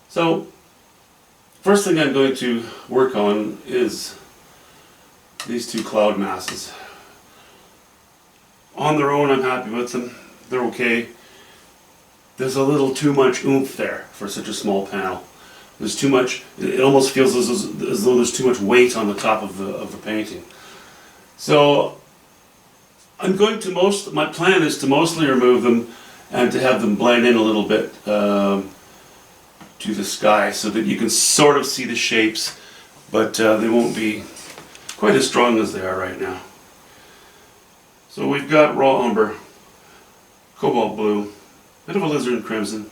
So, first thing I'm going to work on is these two cloud masses. On their own, I'm happy with them. They're okay. There's a little too much oomph there for such a small panel. There's too much, it almost feels as though there's too much weight on the top of the painting. So I'm going to my plan is to mostly remove them and to have them blend in a little bit to the sky so that you can sort of see the shapes, but they won't be quite as strong as they are right now. So we've got raw umber, cobalt blue, bit of alizarin crimson,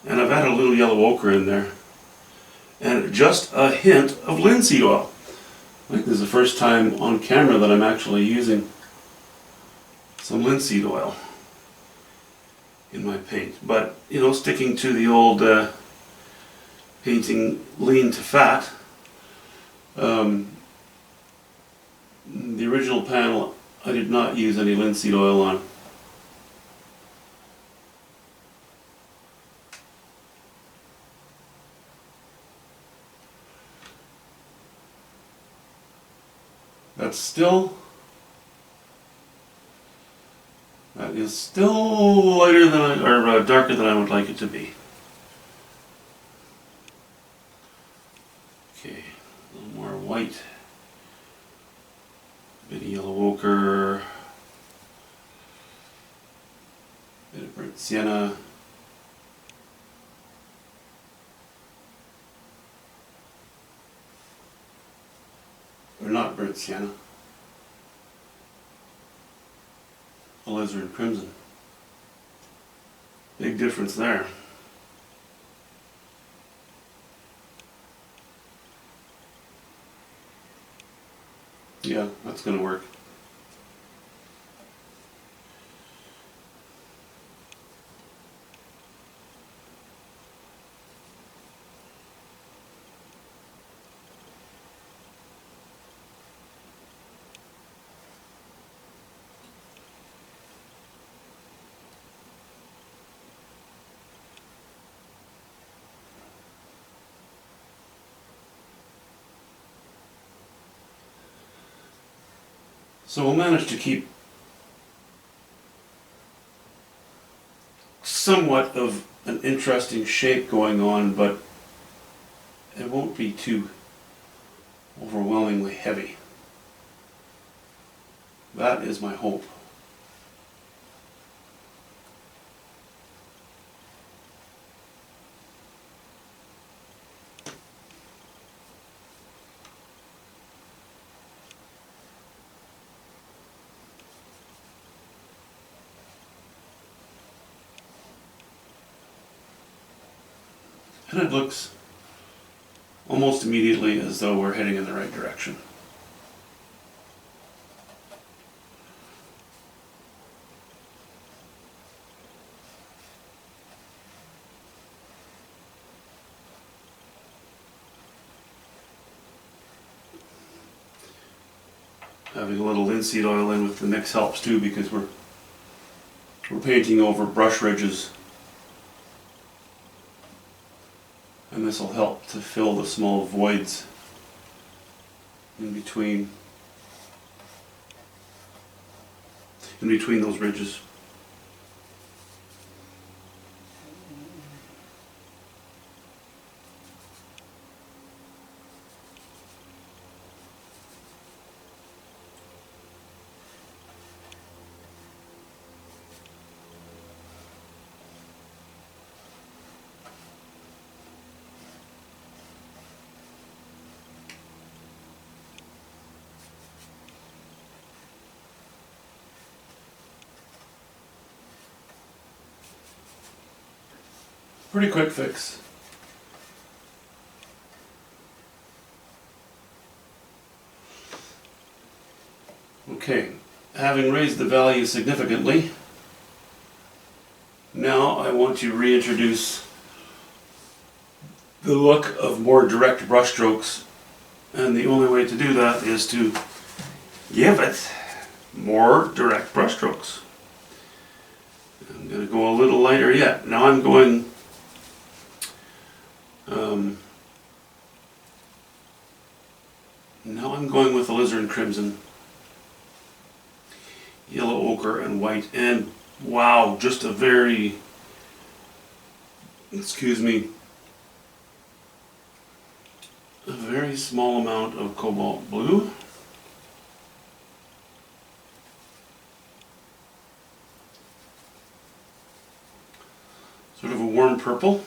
and I've added a little yellow ochre in there, and just a hint of linseed oil. I think this is the first time on camera that I'm actually using some linseed oil in my paint. But, you know, sticking to the old painting lean to fat, the original panel I did not use any linseed oil on. That is still lighter than darker than I would like it to be. Okay, a little more white, a bit of yellow ochre, a bit of burnt sienna. Or not burnt sienna. Alizarin crimson. Big difference there. Yeah, that's going to work. So we'll manage to keep somewhat of an interesting shape going on, but it won't be too overwhelmingly heavy. That is my hope. And it looks almost immediately as though we're heading in the right direction. Having a little linseed oil in with the mix helps too, because we're painting over brush ridges. And this will help to fill the small voids in between those ridges. Pretty quick fix. Okay, having raised the value significantly, now I want to reintroduce the look of more direct brush strokes, and the only way to do that is to give it more direct brush strokes. I'm going to go a little lighter yet. Now I'm going Now I'm going with alizarin crimson, yellow ochre, and white. And wow, just a very, excuse me, a very small amount of cobalt blue. Sort of a warm purple.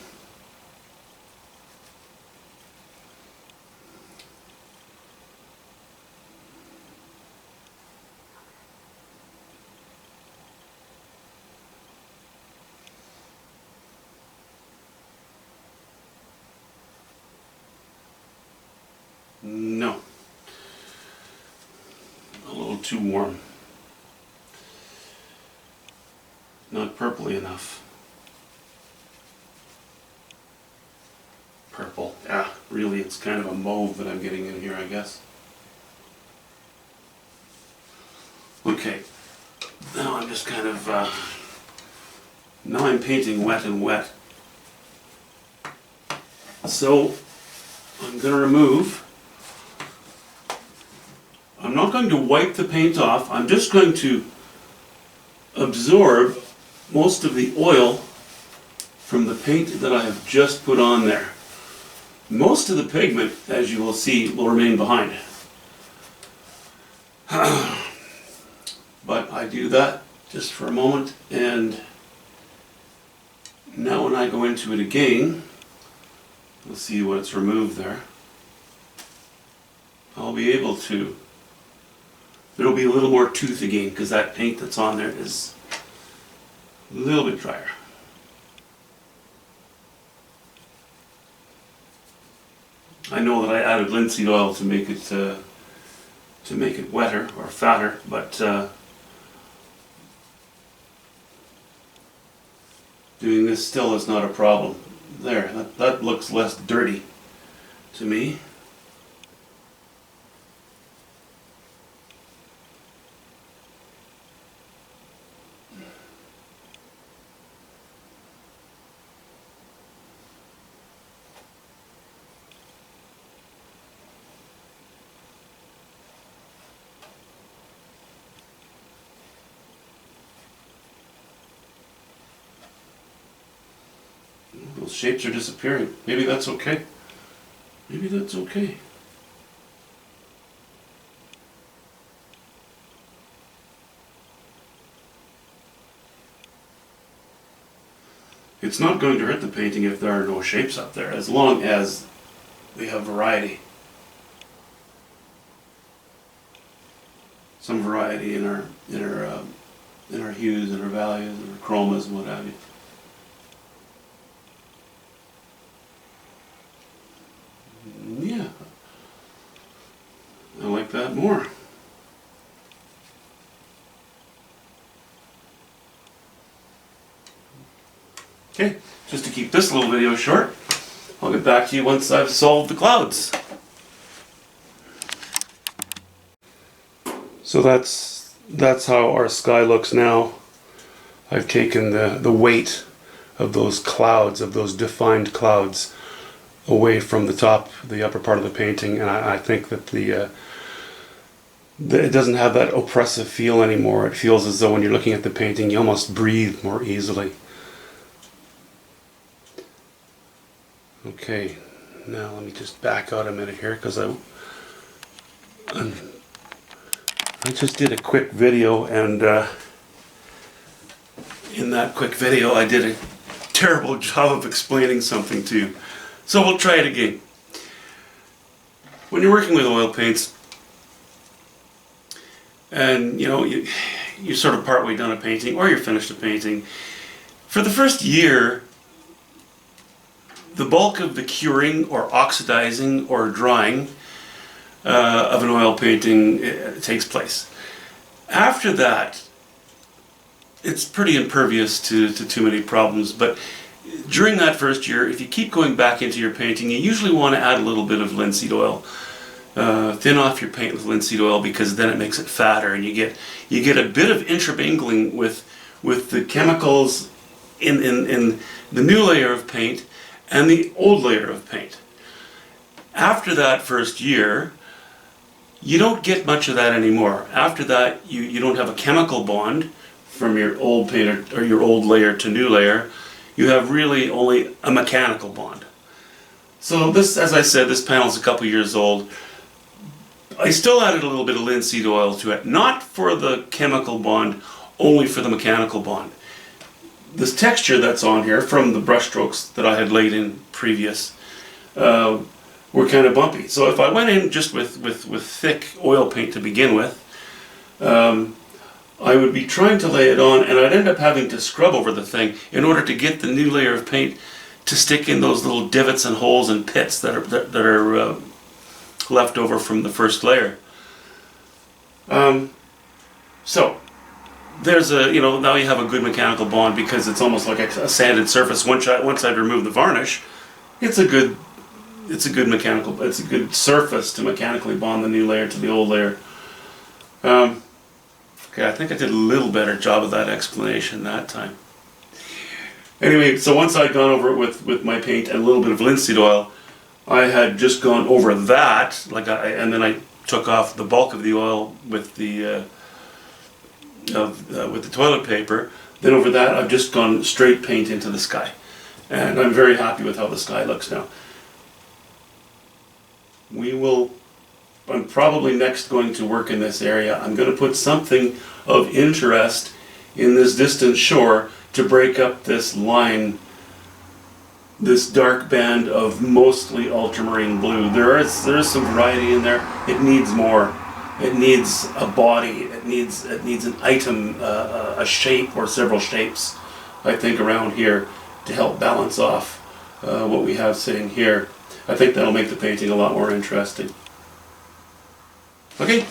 No. A little too warm. Not purpley enough. Purple. Yeah, really it's kind of a mauve that I'm getting in here, I guess. Okay. Now I'm just kind of, now I'm painting wet and wet. So I'm going to remove. I'm not going to wipe the paint off. I'm just going to absorb most of the oil from the paint that I have just put on there. Most of the pigment, as you will see, will remain behind. But I do that just for a moment, and now when I go into it again, we'll see what it's removed there. I'll be able to, there'll be a little more tooth again because that paint that's on there is a little bit drier. I know that I added linseed oil to make it wetter or fatter, but doing this still is not a problem. There, that looks less dirty to me. Those shapes are disappearing. Maybe that's okay. Maybe that's okay. It's not going to hurt the painting if there are no shapes up there, as long as we have variety. Some variety in our hues and our values and our chromas and what have you. Yeah, I like that more. Okay, just to keep this little video short, I'll get back to you once I've solved the clouds. So that's how our sky looks now. I've taken the weight of those clouds, of those defined clouds, away from the top, the upper part of the painting, and I think that it doesn't have that oppressive feel anymore. It feels as though when you're looking at the painting, you almost breathe more easily. Okay, now let me just back out a minute here because I just did a quick video, and in that quick video I did a terrible job of explaining something to you. So we'll try it again. When you're working with oil paints, and you're sort of partway done a painting, or you're finished a painting, for the first year, the bulk of the curing or oxidizing or drying of an oil painting takes place. After that, it's pretty impervious to too many problems, but during that first year, if you keep going back into your painting, you usually want to add a little bit of linseed oil. Thin off your paint with linseed oil, because then it makes it fatter, and you get a bit of intermingling with the chemicals in the new layer of paint, and the old layer of paint. After that first year, you don't get much of that anymore. After that, you don't have a chemical bond from your old paint or your old layer to new layer. You have really only a mechanical bond. So this, as I said, this panel is a couple years old. I still added a little bit of linseed oil to it, not for the chemical bond, only for the mechanical bond. This texture that's on here from the brush strokes that I had laid in previous were kind of bumpy. So if I went in just with thick oil paint to begin with, I would be trying to lay it on, and I'd end up having to scrub over the thing in order to get the new layer of paint to stick in those little divots and holes and pits that are left over from the first layer. So there's now you have a good mechanical bond because it's almost like a sanded surface. Once I've removed the varnish, it's a good surface to mechanically bond the new layer to the old layer. Okay, I think I did a little better job of that explanation that time. Anyway, so once I'd gone over it with my paint and a little bit of linseed oil, I had just gone over that, and then I took off the bulk of the oil with the toilet paper. Then over that, I've just gone straight paint into the sky, and I'm very happy with how the sky looks now. I'm probably next going to work in this area. I'm going to put something of interest in this distant shore to break up this line, this dark band of mostly ultramarine blue. There is some variety in there. It needs more. It needs a body. It needs an item, a shape or several shapes, I think, around here to help balance off what we have sitting here. I think that'll make the painting a lot more interesting. Okay.